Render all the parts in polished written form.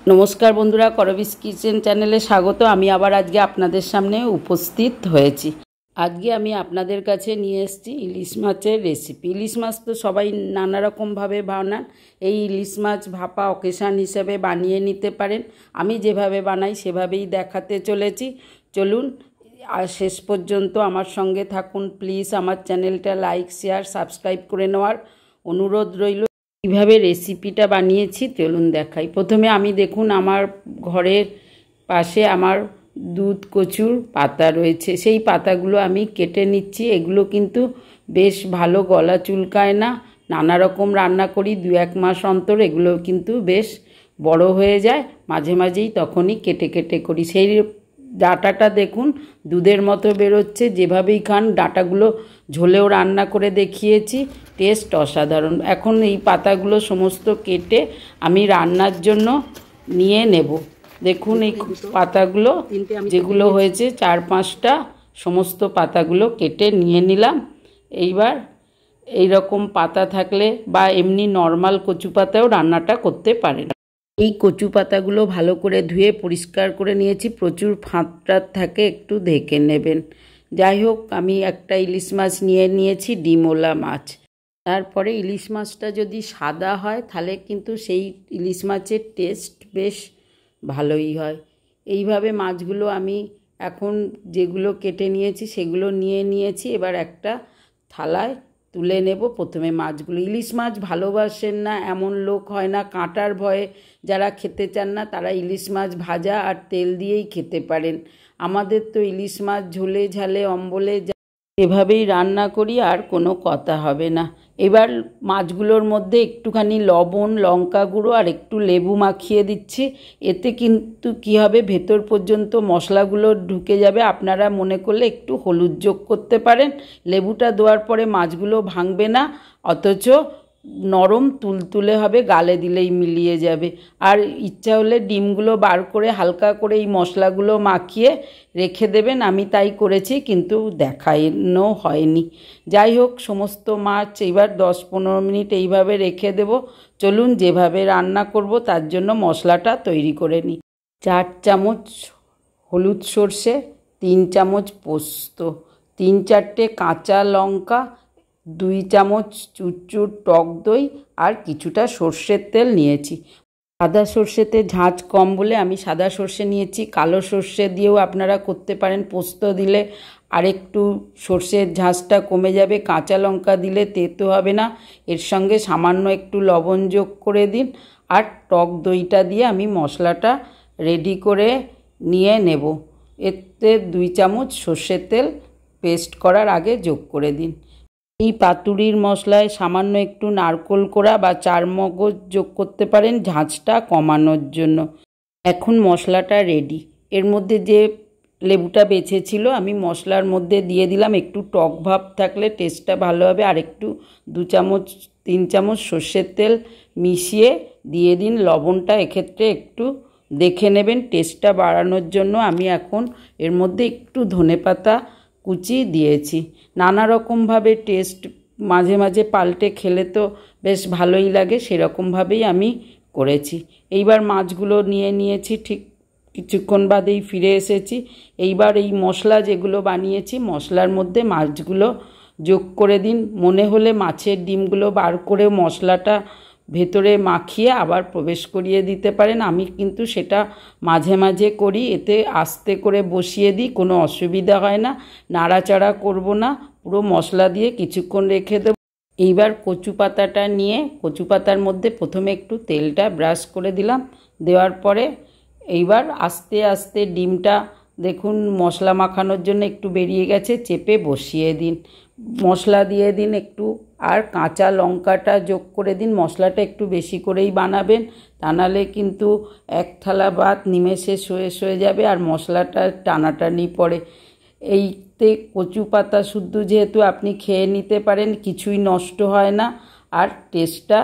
নমস্কার বন্ধুরা, করবিস কিচেন চ্যানেলে স্বাগত। আমি আবার আজকে আপনাদের সামনে উপস্থিত হয়েছি। আজকে আমি আপনাদের কাছে নিয়ে এসেছি ইলিশ মাছের রেসিপি। ইলিশ মাছ তো সবাই নানা রকমভাবে বানান। এই ইলিশ মাছ ভাপা অকেশান হিসেবে বানিয়ে নিতে পারেন। আমি যেভাবে বানাই সেভাবেই দেখাতে চলেছি। চলুন আর শেষ পর্যন্ত আমার সঙ্গে থাকুন। প্লিজ আমার চ্যানেলটা লাইক, শেয়ার, সাবস্ক্রাইব করে নেওয়ার অনুরোধ রইল। কীভাবে রেসিপিটা বানিয়েছি চলুন দেখাই। প্রথমে আমি দেখুন আমার ঘরের পাশে আমার দুধ কচুর পাতা রয়েছে, সেই পাতাগুলো আমি কেটে নিচ্ছি। এগুলো কিন্তু বেশ ভালো, গলা চুলকায় না। নানা রকম রান্না করি, 2-1 মাস অন্তর এগুলো কিন্তু বেশ বড় হয়ে যায়। মাঝে মাঝেই তখনই কেটে কেটে করি। সেই ডাঁটাটা দেখুন দুধের মতো বেরোচ্ছে। যেভাবেই খান, ডাঁটাগুলো ঝোলেও রান্না করে দেখিয়েছি, টেস্ট অসাধারণ। এখন এই পাতাগুলো সমস্ত কেটে আমি রান্নার জন্য নিয়ে নেব। দেখুন এই পাতাগুলো যেগুলো হয়েছে 4-5টা, সমস্ত পাতাগুলো কেটে নিয়ে নিলাম। এইবার এই রকম পাতা থাকলে বা এমনি নর্মাল কচু পাতাও রান্নাটা করতে পারেন। এই কচু পাতাগুলো ভালো করে ধুয়ে পরিষ্কার করে নিয়েছি। প্রচুর ফাঁদ থাকে, একটু ঢেকে নেবেন। যাই হোক, আমি একটা ইলিশ মাছ নিয়ে নিয়েছি, ডিমওয়ালা মাছ। তারপরে ইলিশ মাছটা যদি সাদা হয় তাহলে কিন্তু সেই ইলিশ মাছের টেস্ট বেশ ভালোই হয়। এইভাবে মাছগুলো আমি এখন যেগুলো কেটে নিয়েছি সেগুলো নিয়ে নিয়েছি। এবার একটা থালায় তুলে নেব। প্রথমে মাছগুলো, ইলিশ মাছ ভালোবাসেন না এমন লোক হয় না। কাঁটার ভয়ে যারা খেতে চান না তারা ইলিশ মাছ ভাজা আর তেল দিয়েই খেতে পারেন। আমাদের তো ইলিশ মাছ ঝোলে ঝালে অম্বলে এভাবেই রান্না করি, আর কোনো কথা হবে না। এবার মাছগুলোর মধ্যে একটুখানি লবণ, লঙ্কা গুঁড়ো আর একটু লেবু মাখিয়ে দিচ্ছি। এতে কিন্তু কী হবে, ভেতর পর্যন্ত মশলাগুলো ঢুকে যাবে। আপনারা মনে করলে একটু হলুদ যোগ করতে পারেন। লেবুটা দেওয়ার পরে মাছগুলো ভাঙবে না, অথচ নরম তুলতুলে হবে, গালে দিলেই মিলিয়ে যাবে। আর ইচ্ছা হলে ডিমগুলো বার করে হালকা করে এই মশলাগুলো মাখিয়ে রেখে দেবেন। আমি তাই করেছি, কিন্তু দেখানো হয়নি। যাই হোক, সমস্ত মাছ এবার 10-15 মিনিট এইভাবে রেখে দেব। চলুন যেভাবে রান্না করব তার জন্য মশলাটা তৈরি করে নিই। 4 চামচ হলুদ সর্ষে, 3 চামচ পোস্ত, 3-4টে কাঁচা লঙ্কা, 2 চামচ চুরচুর টক দই আর কিছুটা সর্ষের তেল নিয়েছি। সাদা সর্ষেতে ঝাঁঝ কম বলে আমি সাদা সর্ষে নিয়েছি। কালো সর্ষে দিয়েও আপনারা করতে পারেন। পোস্ত দিলে আরেকটু সর্ষের ঝাঁঝটা কমে যাবে। কাঁচা লঙ্কা দিলে তেতো হবে না। এর সঙ্গে সামান্য একটু লবণ যোগ করে দিন। আর টক দইটা দিয়ে আমি মশলাটা রেডি করে নিয়ে নেব। এতে 2 চামচ সর্ষের তেল পেস্ট করার আগে যোগ করে দিন। এই পাতুড়ির মশলায় সামান্য একটু নারকোল কোড়া বা চারমগজ যোগ করতে পারেন ঝাঁঝটা কমানোর জন্য। এখন মশলাটা রেডি। এর মধ্যে যে লেবুটা বেঁচেছিল আমি মশলার মধ্যে দিয়ে দিলাম। একটু টক ভাব থাকলে টেস্টটা ভালো হবে। আর একটু 2 চামচ 3 চামচ সর্ষের তেল মিশিয়ে দিয়ে দিন। লবণটা এক্ষেত্রে একটু দেখে নেবেন টেস্টটা বাড়ানোর জন্য। আমি এখন এর মধ্যে একটু ধনেপাতা কুচি দিয়েছি। নানা রকমভাবে টেস্ট মাঝে মাঝে পাল্টে খেলে তো বেশ ভালোই লাগে, সেরকমভাবেই আমি করেছি। এইবার মাছগুলো নিয়ে নিয়েছি, ঠিক কিছুক্ষণ বাদেই ফিরে এসেছি। এইবার এই মশলা যেগুলো বানিয়েছি মশলার মধ্যে মাছগুলো যোগ করে দিন। মনে হলে মাছের ডিমগুলো বার করে মশলাটা ভেতরে মাখিয়ে আবার প্রবেশ করিয়ে দিতে পারেন। আমি কিন্তু সেটা মাঝে মাঝে করি, এতে আস্তে করে বসিয়ে দিই, কোনো অসুবিধা হয় না। নাড়াচাড়া করব না, পুরো মশলা দিয়ে কিছুক্ষণ রেখে দেব। এইবার কচু পাতাটা নিয়ে কচু পাতার মধ্যে প্রথমে একটু তেলটা ব্রাশ করে দিলাম। দেওয়ার পরে এইবার আস্তে আস্তে ডিমটা দেখুন মশলা মাখানোর জন্য একটু বেরিয়ে গেছে, চেপে বসিয়ে দিন। মশলা দিয়ে দিন একটু, আর কাঁচা লঙ্কাটা যোগ করে দিন। মশলাটা একটু বেশি করেই বানাবেন, তা নাহলে কিন্তু 1 থালা ভাত নিমেষে হয়ে যাবে আর মশলাটা টানাটানি পড়ে। এইতে কচু পাতা শুদ্ধ যেহেতু আপনি খেয়ে নিতে পারেন, কিছুই নষ্ট হয় না আর টেস্টটা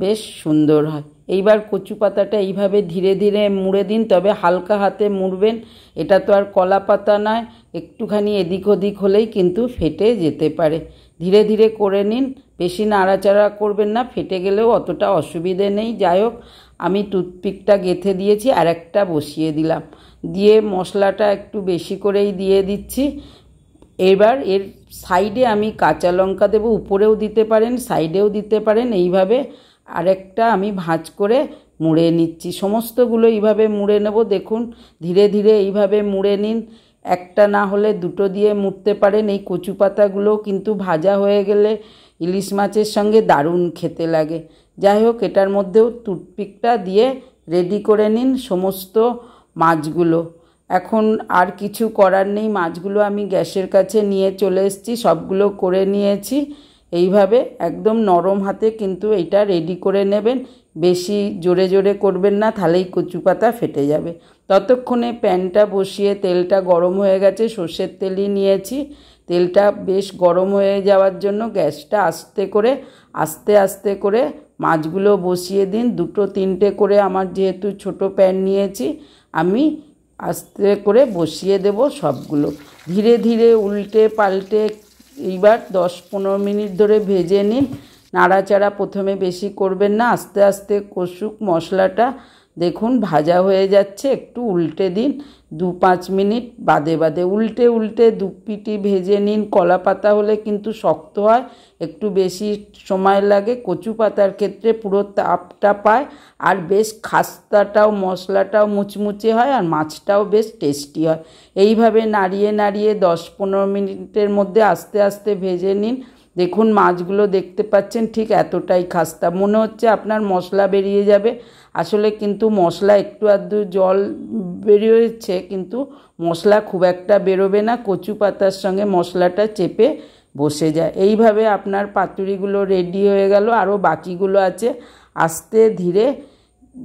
বেশ সুন্দর হয়। এইবার কচু পাতাটা এইভাবে ধীরে ধীরে মুড়ে দিন, তবে হালকা হাতে মুড়বেন। এটা তো আর কলা পাতা নয়, একটুখানি এদিক ওদিক হলেই কিন্তু ফেটে যেতে পারে। ধীরে ধীরে করে নিন, বেশি নাড়াচাড়া করবেন না, ফেটে গেলেও অতটা অসুবিধে নেই। যাই হোক, আমি টুথপিকটা গেঁথে দিয়েছি, আর একটা বসিয়ে দিলাম, দিয়ে মশলাটা একটু বেশি করেই দিয়ে দিচ্ছি। এবার এর সাইডে আমি কাঁচা লঙ্কা দেবো, উপরেও দিতে পারেন, সাইডেও দিতে পারেন। এইভাবে আরেকটা আমি ভাঁজ করে মুড়ে নিচ্ছি, সমস্তগুলো এইভাবে মুড়ে নেব। দেখুন ধীরে ধীরে এইভাবে মুড়ে নিন, একটা না হলে দুটো দিয়ে মুড়তে পারেন। এই কচু পাতাগুলোও কিন্তু ভাজা হয়ে গেলে ইলিশ মাছের সঙ্গে দারুণ খেতে লাগে। যাই হোক, এটার মধ্যেও টুথপিকটা দিয়ে রেডি করে নিন সমস্ত মাছগুলো। এখন আর কিছু করার নেই, মাছগুলো আমি গ্যাসের কাছে নিয়ে চলে এসেছি, সবগুলো করে নিয়েছি। এইভাবে একদম নরম হাতে কিন্তু এটা রেডি করে নেবেন, বেশি জোরে জোরে করবেন না, তাহলেই কচু পাতা ফেটে যাবে। ততক্ষণে প্যানটা বসিয়ে তেলটা গরম হয়ে গেছে, সর্ষের তেলই নিয়েছি। তেলটা বেশ গরম হয়ে যাওয়ার জন্য গ্যাসটা আস্তে আস্তে করে মাছগুলো বসিয়ে দিন। দুটো তিনটে করে, আমার যেহেতু ছোট প্যান নিয়েছি, আমি আস্তে করে বসিয়ে দেব সবগুলো। ধীরে ধীরে উল্টে পাল্টে এইবার 10-15 মিনিট ধরে ভেজে নিন। নাড়াচাড়া প্রথমে বেশি করবেন না, আস্তে আস্তে কষুক মশলাটা। দেখুন ভাজা হয়ে যাচ্ছে, একটু উল্টে দিন। 2-5 মিনিট বাদে বাদে উল্টে উল্টে দুপিটি ভেজে নিন। কলা পাতা হলে কিন্তু শক্ত হয়, একটু বেশি সময় লাগে। কচু পাতার ক্ষেত্রে পুরো তাপটা পায়, আর বেশ খাস্তাটাও, মশলাটাও মুচমুচে হয়, আর মাছটাও বেশ টেস্টি হয়। এইভাবে নাড়িয়ে নাড়িয়ে 10-15 মিনিটের মধ্যে আস্তে আস্তে ভেজে নিন। দেখুন মাছগুলো দেখতে পাচ্ছেন ঠিক এতটাই খাস্তা, মনে হচ্ছে আপনার মশলা বেরিয়ে যাবে। আসলে কিন্তু মশলা একটু আধটু জল বেরিয়েছে, কিন্তু মশলা খুব একটা বেরোবে না, কচু পাতার সঙ্গে মশলাটা চেপে বসে যায়। এইভাবে আপনার পাতুরিগুলো রেডি হয়ে গেল। আরও বাকিগুলো আছে, আস্তে ধীরে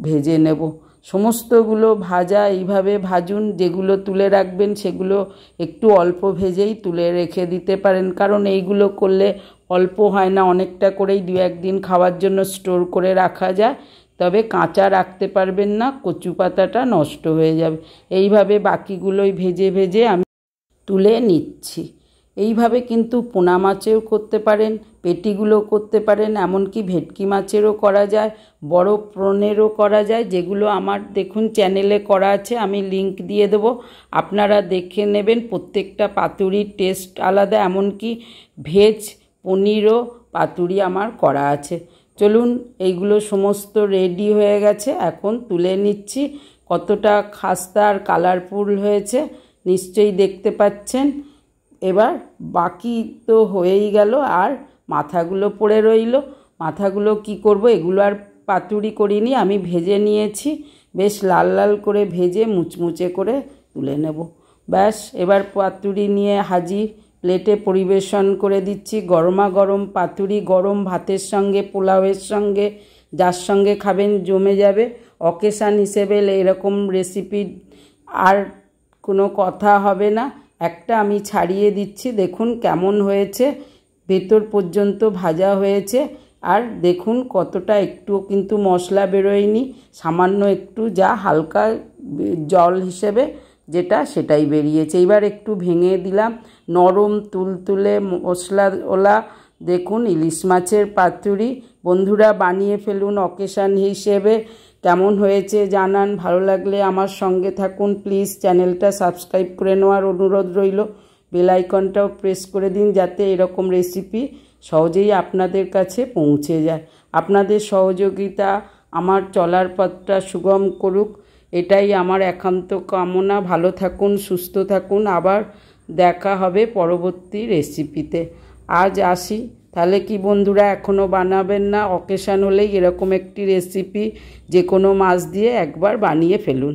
ভেজে নেব। সমস্তগুলো ভাজা এইভাবে ভাজুন। যেগুলো তুলে রাখবেন সেগুলো একটু অল্প ভেজেই তুলে রেখে দিতে পারেন, কারণ এইগুলো করলে অল্প হয় না, অনেকটা করেই 2-1 দিন খাওয়ার জন্য স্টোর করে রাখা যায়। তবে কাঁচা রাখতে পারবেন না, কচু পাতাটা নষ্ট হয়ে যাবে। এইভাবে বাকিগুলোই ভেজে ভেজে আমি তুলে নিচ্ছি। এইভাবে কিন্তু পোনা মাছেও করতে পারেন, পেটিগুলো করতে পারেন, এমনকি ভেটকি মাছেরও করা যায়, বড় প্রনেরও করা যায়, যেগুলো আমার দেখুন চ্যানেলে করা আছে, আমি লিংক দিয়ে দেবো, আপনারা দেখে নেবেন। প্রত্যেকটা পাতুরির টেস্ট আলাদা, এমনকি ভেজ পনিরও পাতুরি আমার করা আছে। চলুন, এইগুলো সমস্ত রেডি হয়ে গেছে, এখন তুলে নিচ্ছি। কতটা খাস্তা আর কালারফুল হয়েছে নিশ্চয়ই দেখতে পাচ্ছেন। এবার বাকি তো হয়েই গেল, আর মাথাগুলো পড়ে রইল। মাথাগুলো কি করব, এগুলো আর পাতুরি করিনি, আমি ভেজে নিয়েছি, বেশ লাল লাল করে ভেজে মুচমুচে করে তুলে নেব। ব্যাস, এবার পাতুরি নিয়ে হাজির, প্লেটে পরিবেশন করে দিচ্ছি। গরমা গরম পাতুরি, গরম ভাতের সঙ্গে, পোলাওয়ের সঙ্গে, যার সঙ্গে খাবেন জমে যাবে। অকেশান হিসেবে এরকম রেসিপি আর কোনো কথা হবে না। একটা আমি ছাড়িয়ে দিচ্ছি, দেখুন কেমন হয়েছে, ভেতর পর্যন্ত ভাজা হয়েছে। আর দেখুন কতটা, একটুও কিন্তু মশলা বেরোয়নি, সামান্য একটু যা হালকা জল হিসেবে যেটা সেটাই বেরিয়েছে। এবার একটু ভেঙে দিলাম, নরম তুলতুলে মশলাওয়ালা দেখুন ইলিশ মাছের পাতুরি। বন্ধুরা বানিয়ে ফেলুন অকেশান হিসেবে। কেমন হয়েছে জানান, ভালো লাগলে আমার সঙ্গে থাকুন। প্লিজ চ্যানেলটা সাবস্ক্রাইব করে নেওয়ার অনুরোধ রইল। বেল আইকনটাও প্রেস করে দিন, যাতে এরকম রেসিপি সহজেই আপনাদের কাছে পৌঁছে যায়। আপনাদের সহযোগিতা আমার চলার পথটা সুগম করুক, এটাই আমার একান্ত কামনা। ভালো থাকুন, সুস্থ থাকুন, আবার দেখা হবে পরবর্তী রেসিপিতে। আজ আসি তাহলে কি বন্ধুরা, এখনও বানাবেন না? অকেশান হলেই এরকম একটি রেসিপি যে কোনো মাছ দিয়ে একবার বানিয়ে ফেলুন।